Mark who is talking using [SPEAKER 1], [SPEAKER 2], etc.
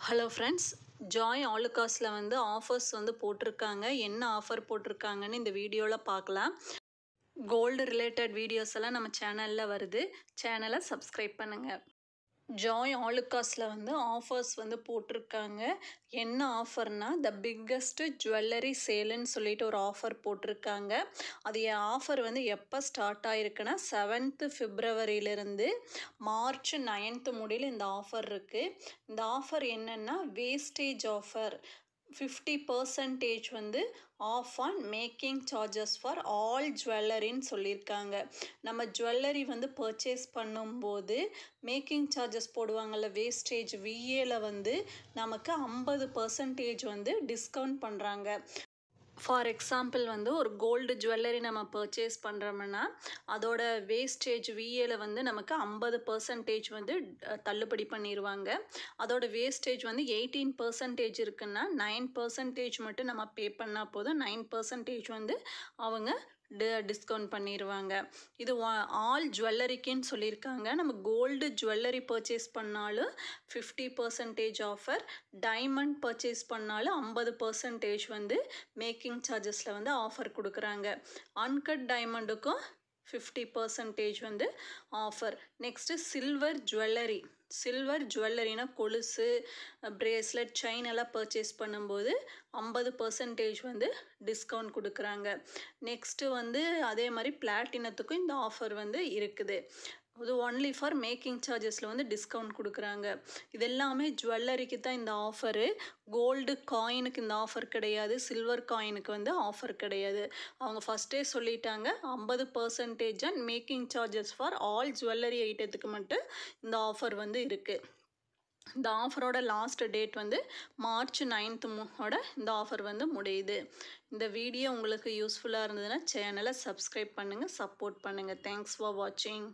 [SPEAKER 1] Hello friends, Joy ஆலுகாஸில் வந்து offers வந்து போட்டிருக்காங்க. என்ன ஆஃபர் போட்டிருக்காங்கன்னு இந்த வீடியோவில் பார்க்கலாம். கோல்டு ரிலேட்டட் வீடியோஸ் எல்லாம் நம்ம சேனலில் வருது. சேனலை சப்ஸ்கிரைப் பண்ணுங்கள். ஜாய் ஆலுகாஸில் வந்து ஆஃபர்ஸ் வந்து போட்டிருக்காங்க. என்ன ஆஃபர்னா த பிக்கஸ்ட் ஜுவல்லரி சேலுன்னு சொல்லிட்டு ஒரு ஆஃபர் போட்டிருக்காங்க. அது ஆஃபர் வந்து எப்போ start ஆகிருக்குன்னா 7th February March 9th முடியல இந்த ஆஃபர் இருக்குது. இந்த ஆஃபர் என்னென்னா வேஸ்டேஜ் ஆஃபர் 50% வந்து off on making charges for all ஜுவல்லரின்னு சொல்லியிருக்காங்க. நம்ம ஜுவல்லரி வந்து பர்ச்சேஸ் பண்ணும்போது மேக்கிங் சார்ஜஸ் போடுவாங்கள்ல, வேஸ்டேஜ் விஏல வந்து நமக்கு 50% வந்து டிஸ்கவுண்ட் பண்ணுறாங்க. ஃபார் எக்ஸாம்பிள் வந்து ஒரு கோல்டு ஜுவல்லரி நம்ம பர்ச்சேஸ் பண்ணுறோம்னா அதோட வேஸ்டேஜ் விஏல வந்து நமக்கு 50% வந்து தள்ளுபடி பண்ணிடுவாங்க. அதோட வேஸ்டேஜ் வந்து 18% இருக்குன்னா 9% மட்டும் நம்ம பே பண்ணால் போதும். 9% வந்து அவங்க டிஸ்கவுண்ட் பண்ணிடுவாங்க. இது ஆல் ஜுவல்லரிக்குன்னு சொல்லியிருக்காங்க. நம்ம கோல்டு ஜுவல்லரி பர்ச்சேஸ் பண்ணாலும் 50% ஆஃபர், டைமண்ட் பர்ச்சேஸ் பண்ணாலும் 50% வந்து மேக்கிங் சார்ஜஸில் வந்து ஆஃபர் கொடுக்குறாங்க. அன்கட் டைமண்டுக்கும் 50% வந்து ஆஃபர். நெக்ஸ்ட்டு சில்வர் ஜுவல்லரினா கொலுசு, பிரேஸ்லெட், செயின் எல்லாம் பர்ச்சேஸ் பண்ணும்போது 50% வந்து டிஸ்கவுண்ட் கொடுக்குறாங்க. நெக்ஸ்ட்டு வந்து அதே மாதிரி பிளாட்டினத்துக்கும் இந்த ஆஃபர் வந்து இருக்குது. இது ஒன்லி ஃபார் மேக்கிங் சார்ஜஸில் வந்து டிஸ்கவுண்ட் கொடுக்குறாங்க. இது எல்லாமே ஜுவல்லரிக்கு தான் இந்த ஆஃபரு. கோல்டு காயினுக்கு இந்த ஆஃபர் கிடையாது. சில்வர் காயினுக்கு வந்து ஆஃபர் கிடையாது. அவங்க ஃபஸ்ட்டே சொல்லிட்டாங்க 50% and making charges for all jewellery ஐட்டத்துக்கு மட்டும் இந்த ஆஃபர் வந்து இருக்குது. இந்த ஆஃபரோட லாஸ்ட் டேட் வந்து மார்ச் 9th இந்த ஆஃபர் வந்து முடியுது. இந்த வீடியோ உங்களுக்கு யூஸ்ஃபுல்லாக இருந்ததுன்னா சேனலை சப்ஸ்கிரைப் பண்ணுங்கள், சப்போர்ட் பண்ணுங்கள். தேங்க்ஸ் ஃபார் வாட்சிங்.